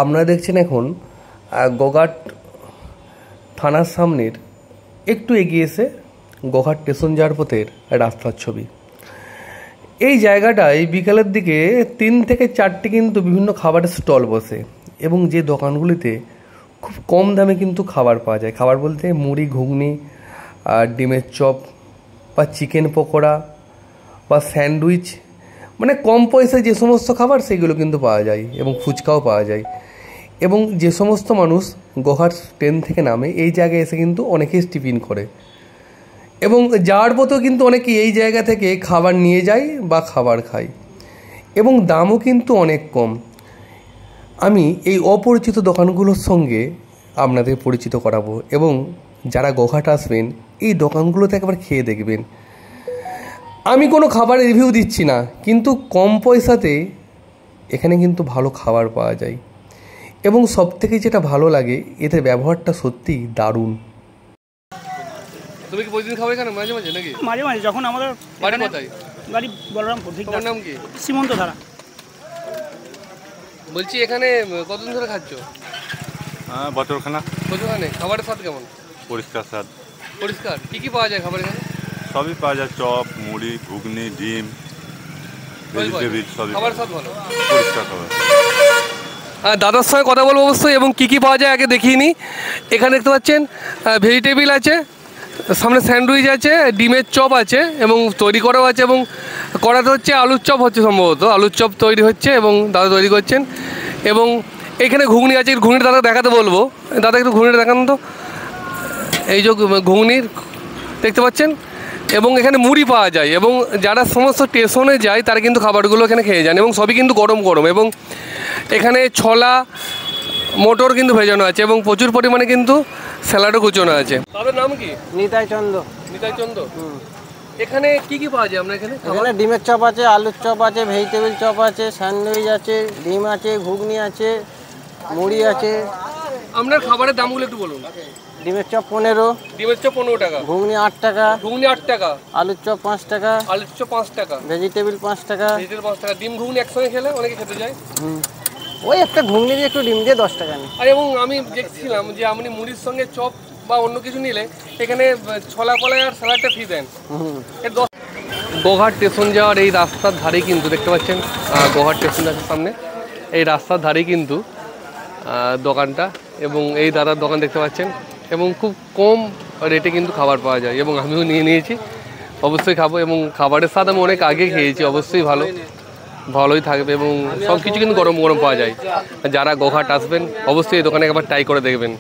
আপনারা দেখছেন এখন গোঘাট থানার সামনের একটু এগিয়ে এসে গোঘাট স্টেশন যাওয়ার পথের রাস্তার ছবি। এই জায়গাটায় বিকালের দিকে 3 থেকে 4টি কিন্তু বিভিন্ন খাবারের স্টল বসে এবং যে দোকানগুলিতে খুব কম দামে কিন্তু খাবার পাওয়া যায়। খাবার বলতে মুড়ি, ঘুগনি, ডিমের চপ বা চিকেন পকোড়া বা স্যান্ডউইচ, মানে কম পয়সায় যে সমস্ত খাবার সেগুলো কিন্তু পাওয়া যায় এবং ফুচকাও পাওয়া যায়। এবং যে সমস্ত মানুষ গোঘাট ট্রেন থেকে নামে এই জায়গায় এসে কিন্তু অনেকেই টিফিন করে এবং যাওয়ার পথেও কিন্তু অনেকেই এই জায়গা থেকে খাবার নিয়ে যায় বা খাবার খায় এবং দামও কিন্তু অনেক কম। আমি এই অপরিচিত দোকানগুলোর সঙ্গে আপনাদের পরিচিত করাবো এবং যারা গোঘাট আসবেন এই দোকানগুলোতে একবার খেয়ে দেখবেন। আমি কোনো খাবারের রিভিউ দিচ্ছি না, কিন্তু কম পয়সাতে এখানে কিন্তু ভালো খাবার পাওয়া যায় এবং সবথেকে যেটা ভালো লাগে এদের ব্যবহারটা সত্যিই দারুণ। তুমি কি প্রতিদিন খাবে এখানে মাঝে মাঝে নাকি? মাঝে মাঝে, যখন আমাদের বাড়ি কোথায়? বাড়ি বলরামপুর। তোমার নাম কি? সীমন্ত ধারা। বলছি এখানে কতদিন ধরে খাচ্ছ? বছরখানা। বছরখানে। খাবারের স্বাদ কেমন? পরিষ্কার স্বাদ। পরিষ্কার। কি কি পাওয়া যায় খাবার এখানে? সবই পাওয়া যায়, চপ, মুড়ি, ঘুগনি, ডিম, ভেজিটেবিল, সবই। খাবার স্বাদ ভালো, পরিষ্কার খাবার। হ্যাঁ, দাদার সঙ্গে কথা বলবো অবশ্যই। এবং কী কী পাওয়া যায় আগে দেখিয়ে নিই। এখানে দেখতে পাচ্ছেন ভেজিটেবিল আছে, সামনে স্যান্ডউইচ আছে, ডিমের চপ আছে এবং তৈরি করাও আছে এবং করাতে হচ্ছে আলুর চপ হচ্ছে, সম্ভবত আলুর চপ তৈরি হচ্ছে এবং দাদা তৈরি করছেন। এবং এখানে ঘুগনি আছে, ঘুগনিটা দাদা দেখাতে বলবো। দাদা একটু ঘুগনিটা দেখান তো। এই যে ঘুগনির দেখতে পাচ্ছেন। এবং এখানে মুড়ি পাওয়া যায় এবং যারা সমস্ত স্টেশনে যায় তারা কিন্তু খাবারগুলো এখানে খেয়ে যান এবং সবই কিন্তু গরম গরম। এবং এখানে ছোলা, মটর কিন্তু ভেজানো আছে এবং প্রচুর পরিমাণে কিন্তু স্যালাডও কুচোনো আছে। তাদের নাম কি? নিতাই চন্দ্র। নিতাই চন্দ্র। এখানে কি কি পাওয়া যায় আপনার এখানে? এখানে ডিমের চপ আছে, আলুর চপ আছে, ভেজিটেবিল চপ আছে, স্যান্ডউইচ আছে, ডিম আছে, ঘুগনি আছে, মুড়ি আছে। আপনার খাবারের দামগুলো একটু বলুন। ডিমের চপ 15, ডিমের চপ 15 টাকা, ঘুগনি 8 টাকা, ঘুগনি 8 টাকা, আলুর চপ 5 টাকা, আলুর চপ 5 টাকা, ভেজিটেবিল 5 টাকা, ভেজিটেবিল 5 টাকা। ডিম ঘুগনি একসঙ্গে খেলে অনেকে খেতে যায়। ওই একটা ঘুগনি দিয়ে একটু ডিম দিয়ে 10 টাকা নেই। আর এবং আমি দেখছিলাম যে আপনি মুড়ির সঙ্গে চপ বা অন্য কিছু নিলে এখানে ছোলা কলাই আর স্যালাডটা ফ্রি দেন। গোঘাট স্টেশন যাওয়ার এই রাস্তার ধারেই কিন্তু দেখতে পাচ্ছেন, গোঘাট স্টেশনের সামনে এই রাস্তার ধারেই কিন্তু দোকানটা এবং এই দাদার দোকান দেখতে পাচ্ছেন এবং খুব কম রেটে কিন্তু খাবার পাওয়া যায় এবং আমিও নিয়ে নিয়েছি, অবশ্যই খাবো। এবং খাবারের স্বাদ আমি অনেক আগে খেয়েছি, অবশ্যই ভালোই থাকবে এবং সব কিছু কিন্তু গরম গরম পাওয়া যায়। যারা গোঘাট আসবেন অবশ্যই এই দোকানে একবার ট্রাই করে দেখবেন।